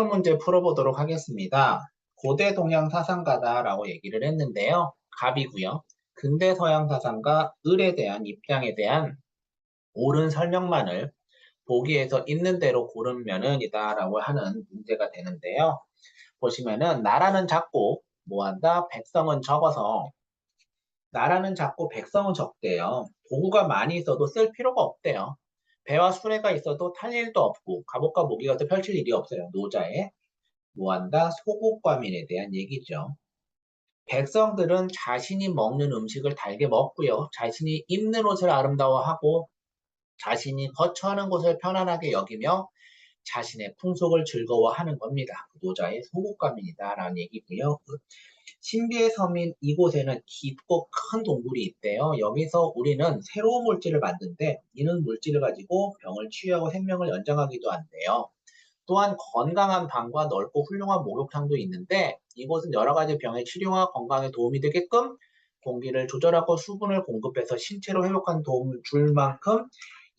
문제 풀어보도록 하겠습니다. 고대 동양 사상가다라고 얘기를 했는데요. 갑이고요. 근대 서양 사상가 을에 대한 입장에 대한 옳은 설명만을 보기에서 있는 대로 고르면은이다라고 하는 문제가 되는데요. 보시면은 나라는 작고 뭐한다? 백성은 적어서 나라는 작고 백성은 적대요. 도구가 많이 있어도 쓸 필요가 없대요. 배와 수레가 있어도 탈 일도 없고 갑옷과 모기가 또 펼칠 일이 없어요. 노자에. 뭐한다? 소국과민에 대한 얘기죠. 백성들은 자신이 먹는 음식을 달게 먹고요. 자신이 입는 옷을 아름다워하고 자신이 거처하는 곳을 편안하게 여기며 자신의 풍속을 즐거워하는 겁니다. 그 노자의 소국과민이다라는 얘기고요. 신비의 섬인 이곳에는 깊고 큰 동굴이 있대요. 여기서 우리는 새로운 물질을 만든데 이는 물질을 가지고 병을 치유하고 생명을 연장하기도 한대요. 또한 건강한 방과 넓고 훌륭한 목욕탕도 있는데 이곳은 여러 가지 병의 치료와 건강에 도움이 되게끔 공기를 조절하고 수분을 공급해서 신체로 회복한 도움을 줄 만큼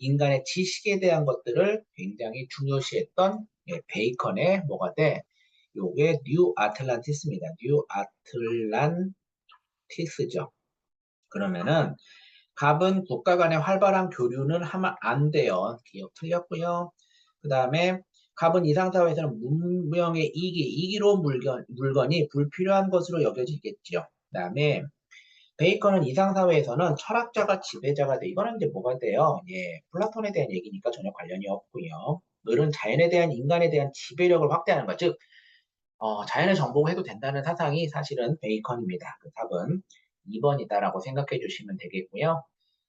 인간의 지식에 대한 것들을 굉장히 중요시했던 베이컨의 뭐가 돼? 요게 뉴 아틀란티스입니다. 뉴 아틀란티스죠. 그러면은 갑은 국가 간의 활발한 교류는 하면 안 돼요. 기억 틀렸고요. 그 다음에 갑은 이상사회에서는 문명의 이기로운 물건이 불필요한 것으로 여겨지겠죠. 그 다음에 베이컨은 이상사회에서는 철학자가 지배자가 돼. 이거는 이제 뭐가 돼요? 예, 플라톤에 대한 얘기니까 전혀 관련이 없고요. 을은 자연에 대한 인간에 대한 지배력을 확대하는 것, 즉 자연을 정복해도 된다는 사상이 사실은 베이컨입니다. 그 답은 2번이다라고 생각해 주시면 되겠고요.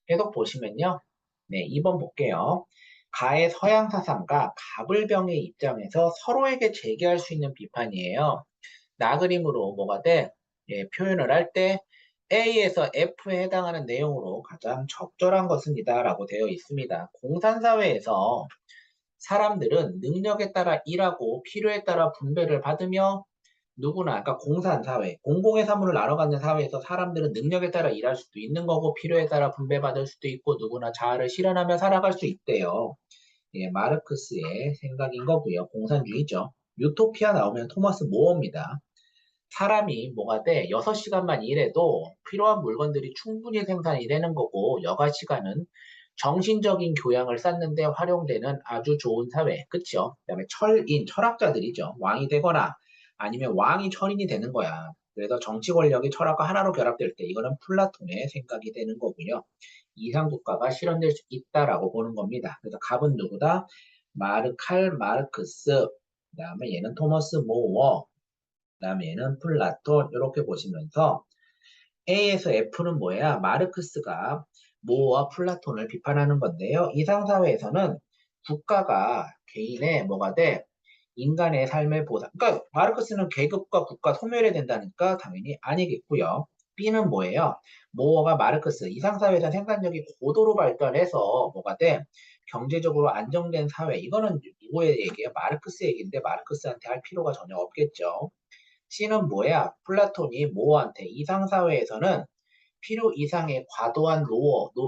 계속 보시면요. 네, 2번 볼게요. 가의 서양 사상과 가불병의 입장에서 서로에게 제기할 수 있는 비판이에요. 나그림으로 뭐가 돼? 예, 표현을 할 때 A에서 F에 해당하는 내용으로 가장 적절한 것입니다. 라고 되어 있습니다. 공산사회에서 사람들은 능력에 따라 일하고 필요에 따라 분배를 받으며 누구나, 그러니까 공산사회, 공공의 사물을 나눠 갖는 사회에서 사람들은 능력에 따라 일할 수도 있는 거고 필요에 따라 분배받을 수도 있고 누구나 자아를 실현하며 살아갈 수 있대요. 예, 마르크스의 생각인 거고요. 공산주의죠. 유토피아 나오면 토마스 모어입니다. 사람이 뭐가 돼? 6시간만 일해도 필요한 물건들이 충분히 생산이 되는 거고 여가 시간은 정신적인 교양을 쌓는데 활용되는 아주 좋은 사회. 그쵸? 그다음에 철학자들이죠. 왕이 되거나 아니면 왕이 철인이 되는 거야. 그래서 정치 권력이 철학과 하나로 결합될 때 이거는 플라톤의 생각이 되는 거고요. 이상 국가가 실현될 수 있다라고 보는 겁니다. 그래서 갑은 누구다? 칼 마르크스. 그다음에 얘는 토머스 모어. 그다음에 얘는 플라톤 이렇게 보시면서 A에서 F는 뭐야? 마르크스가 모어와 플라톤을 비판하는 건데요. 이상사회에서는 국가가 개인의 뭐가 돼? 인간의 삶의 보상. 그러니까 마르크스는 계급과 국가 소멸해야 된다니까 당연히 아니겠고요. B는 뭐예요? 모어가 마르크스 이상사회에서 생산력이 고도로 발달해서 뭐가 돼? 경제적으로 안정된 사회. 이거는 누구의 얘기예요? 마르크스 얘기인데 마르크스한테 할 필요가 전혀 없겠죠. C는 뭐야? 플라톤이 모어한테 이상사회에서는 필요 이상의 과도한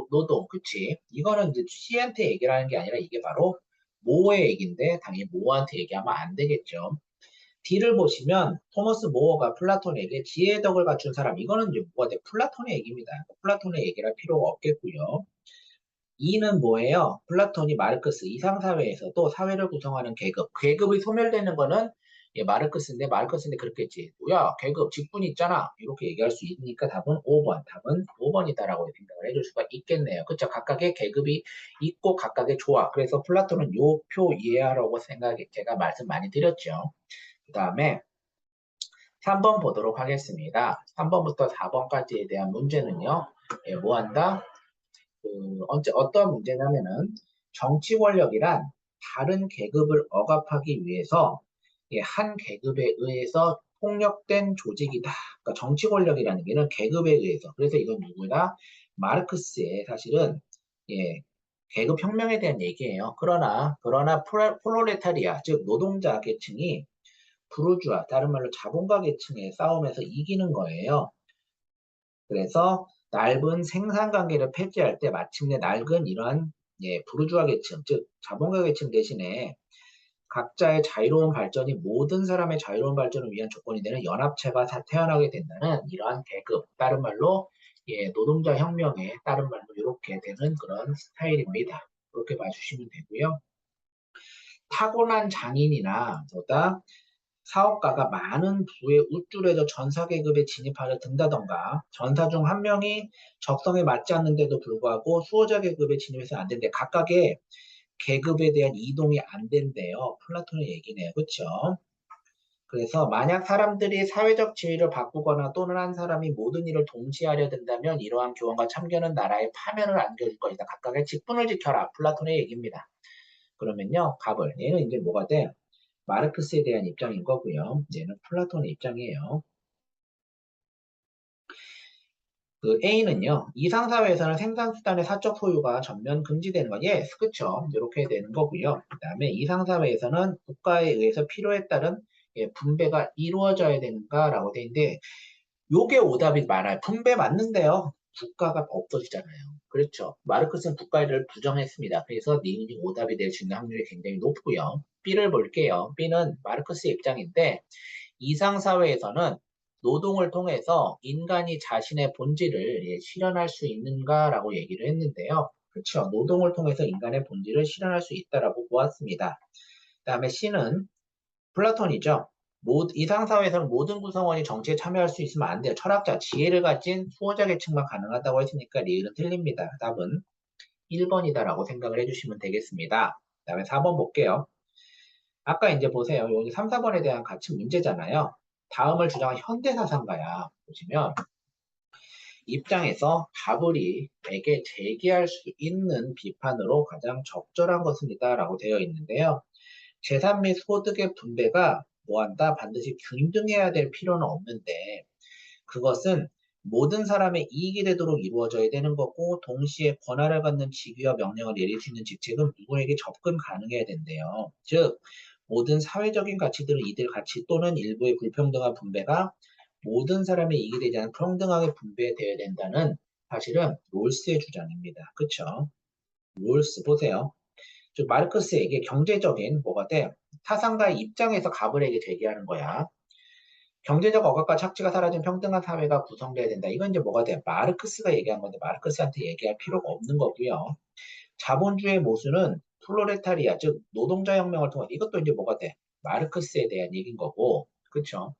노동, 그치? 이거는 이제 C한테 얘기를 하는 게 아니라 이게 바로 모어의 얘기인데 당연히 모어한테 얘기하면 안 되겠죠. D를 보시면 토머스 모어가 플라톤에게 지혜의 덕을 갖춘 사람, 이거는 이제 뭐가 돼? 플라톤의 얘기입니다. 플라톤의 얘기를 할 필요가 없겠고요. E는 뭐예요? 플라톤이 마르크스 이상사회에서도 사회를 구성하는 계급이 소멸되는 거는 예, 마르크스인데 그렇겠지. 야, 계급, 직분이 있잖아. 이렇게 얘기할 수 있으니까 답은 5번. 답은 5번이다라고 생각을 해줄 수가 있겠네요. 그쵸? 각각의 계급이 있고 각각의 조합. 그래서 플라톤은 요 표 이해하라고 생각해. 제가 말씀 많이 드렸죠. 그 다음에 3번 보도록 하겠습니다. 3번부터 4번까지에 대한 문제는요. 예, 뭐 한다? 어떤 문제냐면은 정치 권력이란 다른 계급을 억압하기 위해서 예, 한 계급에 의해서 폭력된 조직이다. 그러니까 정치 권력이라는 게는 계급에 의해서. 그래서 이건 누구다? 마르크스의 사실은 예, 계급 혁명에 대한 얘기예요. 그러나 프롤레타리아, 즉 노동자 계층이 부르주아, 다른 말로 자본가 계층의 싸움에서 이기는 거예요. 그래서 낡은 생산 관계를 폐지할 때 마침내 낡은 이러한 예, 부르주아 계층, 즉 자본가 계층 대신에 각자의 자유로운 발전이 모든 사람의 자유로운 발전을 위한 조건이 되는 연합체가 태어나게 된다는 이러한 계급, 다른 말로 노동자 혁명에 다른 말로 이렇게 되는 그런 스타일입니다. 그렇게 봐주시면 되고요. 타고난 장인이나 보다 사업가가 많은 부에 우쭐해져 전사 계급에 진입하려 든다던가 전사 중 한 명이 적성에 맞지 않는데도 불구하고 수호자 계급에 진입해서 안 된대. 각각의 계급에 대한 이동이 안 된대요. 플라톤의 얘기네요. 그렇죠? 그래서 만약 사람들이 사회적 지위를 바꾸거나 또는 한 사람이 모든 일을 동시에 하려 든다면 이러한 교환과 참견은 나라의 파멸을 안겨줄 것이다. 각각의 직분을 지켜라. 플라톤의 얘기입니다. 그러면요. 갑을. 얘는 이제 뭐가 돼? 마르크스에 대한 입장인 거고요. 얘는 플라톤의 입장이에요. 그 A는요. 이상사회에서는 생산수단의 사적 소유가 전면 금지되는 거. 예, 그쵸. 이렇게 되는 거고요. 그 다음에 이상사회에서는 국가에 의해서 필요에 따른 분배가 이루어져야 되는가라고 돼 있는데 요게 오답이 많아요. 분배 맞는데요. 국가가 없어지잖아요. 그렇죠. 마르크스는 국가를 부정했습니다. 그래서 니은이 오답이 될 수 있는 확률이 굉장히 높고요. B를 볼게요. B는 마르크스의 입장인데 이상사회에서는 노동을 통해서 인간이 자신의 본질을 실현할 수 있는가라고 얘기를 했는데요. 그렇죠. 노동을 통해서 인간의 본질을 실현할 수 있다라고 보았습니다. 그 다음에 C는 플라톤이죠. 이상사회에서는 모든 구성원이 정치에 참여할 수 있으면 안 돼요. 철학자, 지혜를 가진 수호자 계층만 가능하다고 했으니까 리을은 틀립니다. 답은 1번이다라고 생각을 해주시면 되겠습니다. 그 다음에 4번 볼게요. 아까 이제 보세요. 여기 3, 4번에 대한 가치 문제잖아요. 다음을 주장한 현대사상가야. 보시면 입장에서 가브리에게 제기할 수 있는 비판으로 가장 적절한 것입니다. 라고 되어 있는데요. 재산 및 소득의 분배가 뭐한다? 반드시 균등해야 될 필요는 없는데 그것은 모든 사람의 이익이 되도록 이루어져야 되는 거고 동시에 권한을 갖는 직위와 명령을 내릴 수 있는 직책은 누구에게 접근 가능해야 된대요. 즉 모든 사회적인 가치들은 이들 가치 또는 일부의 불평등한 분배가 모든 사람의 이익이 되지 않는 평등하게 분배되어야 된다는 사실은 롤스의 주장입니다. 그쵸? 롤스 보세요. 즉 마르크스에게 경제적인 뭐가 돼? 타상가의 입장에서 가브리에게 제기하는 거야. 경제적 억압과 착취가 사라진 평등한 사회가 구성돼야 된다. 이건 이제 뭐가 돼? 마르크스가 얘기한 건데 마르크스한테 얘기할 필요가 없는 거고요. 자본주의 모순은 플로레타리아, 즉 노동자 혁명을 통해 이것도 이제 뭐가 돼? 마르크스에 대한 얘기인 거고, 그렇죠?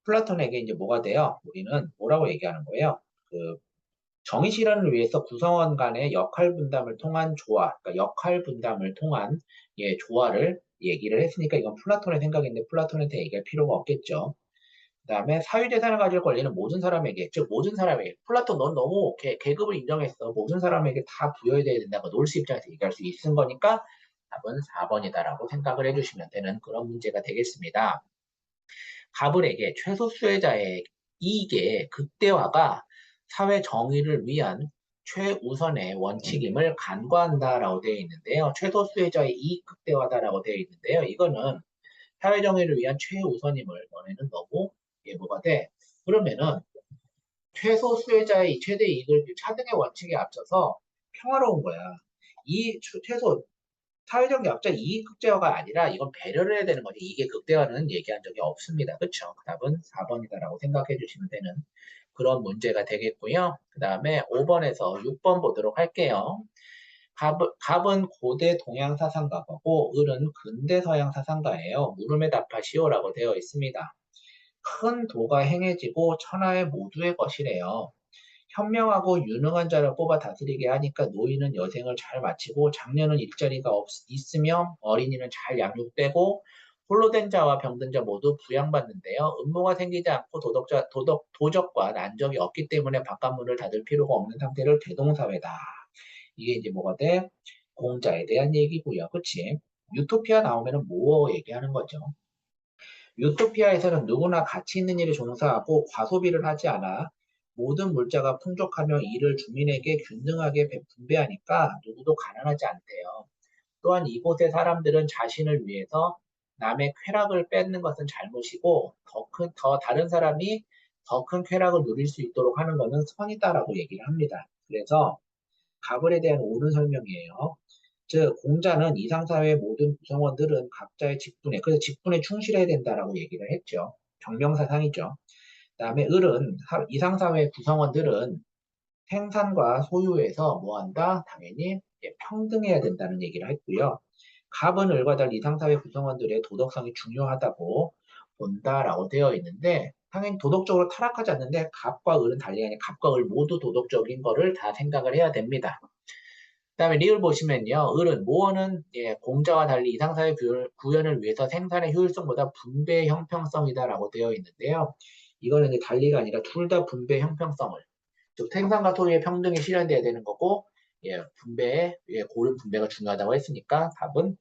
플라톤에게 이제 뭐가 돼요? 우리는 뭐라고 얘기하는 거예요? 그 정의 실현을 위해서 구성원 간의 역할 분담을 통한 조화, 그러니까 역할 분담을 통한 조화를 얘기를 했으니까 이건 플라톤의 생각인데 플라톤한테 얘기할 필요가 없겠죠. 그 다음에 사유재산을 가질 권리는 모든 사람에게, 즉 모든 사람에게, 플라톤 넌 너무 계급을 인정했어. 모든 사람에게 다 부여해야 된다고 놀스 입장에서 얘기할 수 있는 거니까 답은 4번이다라고 생각을 해주시면 되는 그런 문제가 되겠습니다. 가불에게 최소 수혜자의 이익의 극대화가 사회 정의를 위한 최우선의 원칙임을 간과한다라고 되어 있는데요. 최소 수혜자의 이익 극대화다라고 되어 있는데요. 이거는 사회 정의를 위한 최우선임을 너네는 너무 예보가 돼. 그러면은 최소 수혜자의 최대 이익을 차등의 원칙에 앞서서 평화로운 거야. 이 최소 사회적 약자 이익 극대화가 아니라 이건 배려를 해야 되는 거지. 이게 극대화는 얘기한 적이 없습니다. 그렇죠? 답은 4번이다라고 생각해 주시면 되는 그런 문제가 되겠고요. 그 다음에 5번에서 6번 보도록 할게요. 갑은 고대 동양 사상가고 을은 근대 서양 사상가예요. 물음에 답하시오라고 되어 있습니다. 큰 도가 행해지고 천하의 모두의 것이래요. 현명하고 유능한 자를 뽑아 다스리게 하니까 노인은 여생을 잘 마치고 장년은 일자리가 있으며 어린이는 잘 양육되고 홀로 된 자와 병든 자 모두 부양받는데요. 음모가 생기지 않고 도적과 난적이 없기 때문에 바깥문을 닫을 필요가 없는 상태를 대동사회다. 이게 이제 뭐가 돼? 공자에 대한 얘기고요. 그치? 유토피아 나오면은 뭐 얘기하는 거죠? 유토피아에서는 누구나 가치 있는 일을 종사하고 과소비를 하지 않아 모든 물자가 풍족하며 이를 주민에게 균등하게 분배하니까 누구도 가난하지 않대요. 또한 이곳의 사람들은 자신을 위해서 남의 쾌락을 뺏는 것은 잘못이고 더 다른 사람이 더 큰 쾌락을 누릴 수 있도록 하는 것은 선이다라고 얘기를 합니다. 그래서 가불에 대한 옳은 설명이에요. 즉 공자는 이상사회의 모든 구성원들은 각자의 직분에 그래서 직분에 충실해야 된다라고 얘기를 했죠. 경명사상이죠. 그다음에 을은 이상사회 구성원들은 생산과 소유에서 뭐 한다? 당연히 평등해야 된다는 얘기를 했고요. 갑은 을과 달리 이상사회 구성원들의 도덕성이 중요하다고 본다라고 되어 있는데 당연히 도덕적으로 타락하지 않는데 갑과 을은 달리 아니라 갑과 을 모두 도덕적인 거를 다 생각을 해야 됩니다. 그다음에 리을 보시면요. 을은 모어는 공자와 달리 이상사회 구현을 위해서 생산의 효율성보다 분배의 형평성이다라고 되어 있는데요. 이거는 이제 달리가 아니라 둘 다 분배 형평성을 즉 생산과 소유의 평등이 실현돼야 되는 거고 고른 분배가 중요하다고 했으니까 답은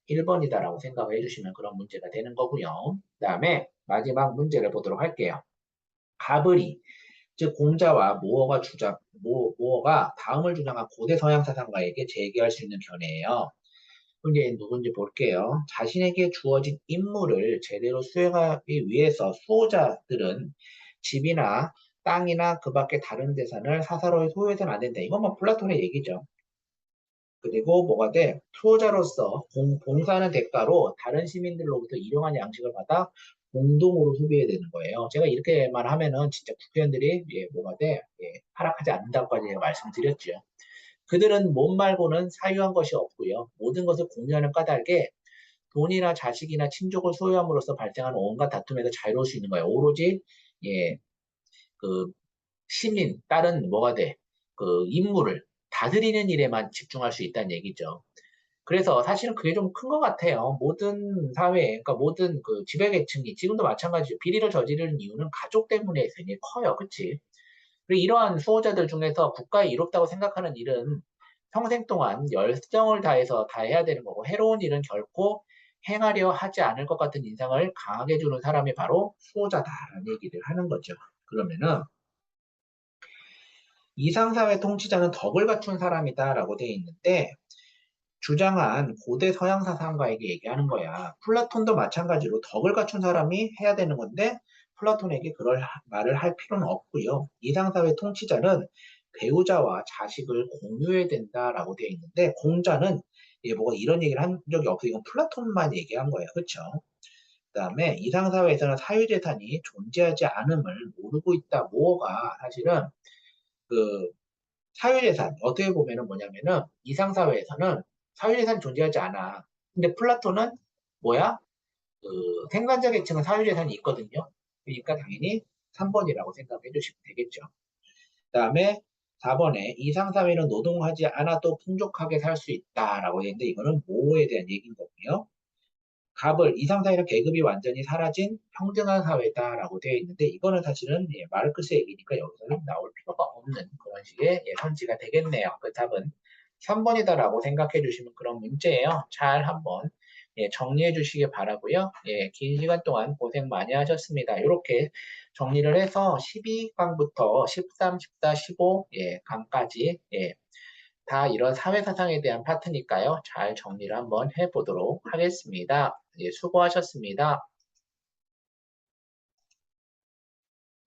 1번이다라고 생각을 해주시면 그런 문제가 되는 거고요. 그 다음에 마지막 문제를 보도록 할게요. 가브리 즉 공자와 모어가 다음을 주장한 고대 서양 사상가에게 제기할 수 있는 견해예요. 이제 누군지 볼게요. 자신에게 주어진 임무를 제대로 수행하기 위해서 수호자들은 집이나 땅이나 그 밖에 다른 재산을 사사로이 소유해서는 안 된다. 이건 뭐 플라톤의 얘기죠. 그리고 뭐가 돼? 수호자로서 봉사하는 대가로 다른 시민들로부터 일용할 양식을 받아 공동으로 소비해야 되는 거예요. 제가 이렇게만 하면은 진짜 국회의원들이 뭐가 돼? 하락하지 않는다고까지 말씀드렸죠. 그들은 몸 말고는 사유한 것이 없고요. 모든 것을 공유하는 까닭에 돈이나 자식이나 친족을 소유함으로써 발생하는 온갖 다툼에서 자유로울 수 있는 거예요. 오로지 예, 그 시민, 다른 뭐가 돼? 그 임무를 다스리는 일에만 집중할 수 있다는 얘기죠. 그래서 사실은 그게 좀 큰 것 같아요. 모든 사회, 그러니까 모든 그 지배계층이 지금도 마찬가지죠. 비리를 저지르는 이유는 가족 때문에 굉장히 커요. 그치? 그리고 이러한 수호자들 중에서 국가에 이롭다고 생각하는 일은 평생 동안 열정을 다해서 다 해야 되는 거고, 해로운 일은 결코 행하려 하지 않을 것 같은 인상을 강하게 주는 사람이 바로 수호자다라는 얘기를 하는 거죠. 그러면은, 이상사회 통치자는 덕을 갖춘 사람이다라고 되어 있는데, 주장한 고대 서양 사상가에게 얘기하는 거야. 플라톤도 마찬가지로 덕을 갖춘 사람이 해야 되는 건데 플라톤에게 그럴 말을 할 필요는 없고요. 이상사회 통치자는 배우자와 자식을 공유해야 된다라고 되어 있는데 공자는 뭐가 이런 얘기를 한 적이 없어요. 이건 플라톤만 얘기한 거예요. 그렇죠? 그다음에 이상사회에서는 사유재산이 존재하지 않음을 모르고 있다. 뭐가 사실은 그 사유재산 어떻게 보면은 뭐냐면은 이상사회에서는 사유재산이 존재하지 않아. 근데 플라톤은 뭐야? 그 생산자 계층은 사유재산이 있거든요. 그러니까 당연히 3번이라고 생각해 주시면 되겠죠. 그다음에 4번에 이상사회는 노동하지 않아도 풍족하게 살 수 있다라고 했는데 이거는 뭐에 대한 얘기인 거고요. 갑을 이상사회는 계급이 완전히 사라진 평등한 사회다라고 되어 있는데 이거는 사실은 마르크스 얘기니까 여기서는 나올 필요가 없는 그런 식의 선지가 되겠네요. 그 답은 3번이다라고 생각해 주시면 그런 문제예요. 잘 한번 정리해 주시기 바라고요. 긴 시간 동안 고생 많이 하셨습니다. 이렇게 정리를 해서 12강부터 13, 14, 15 강까지 다 이런 사회사상에 대한 파트니까요. 잘 정리를 한번 해보도록 하겠습니다. 수고하셨습니다.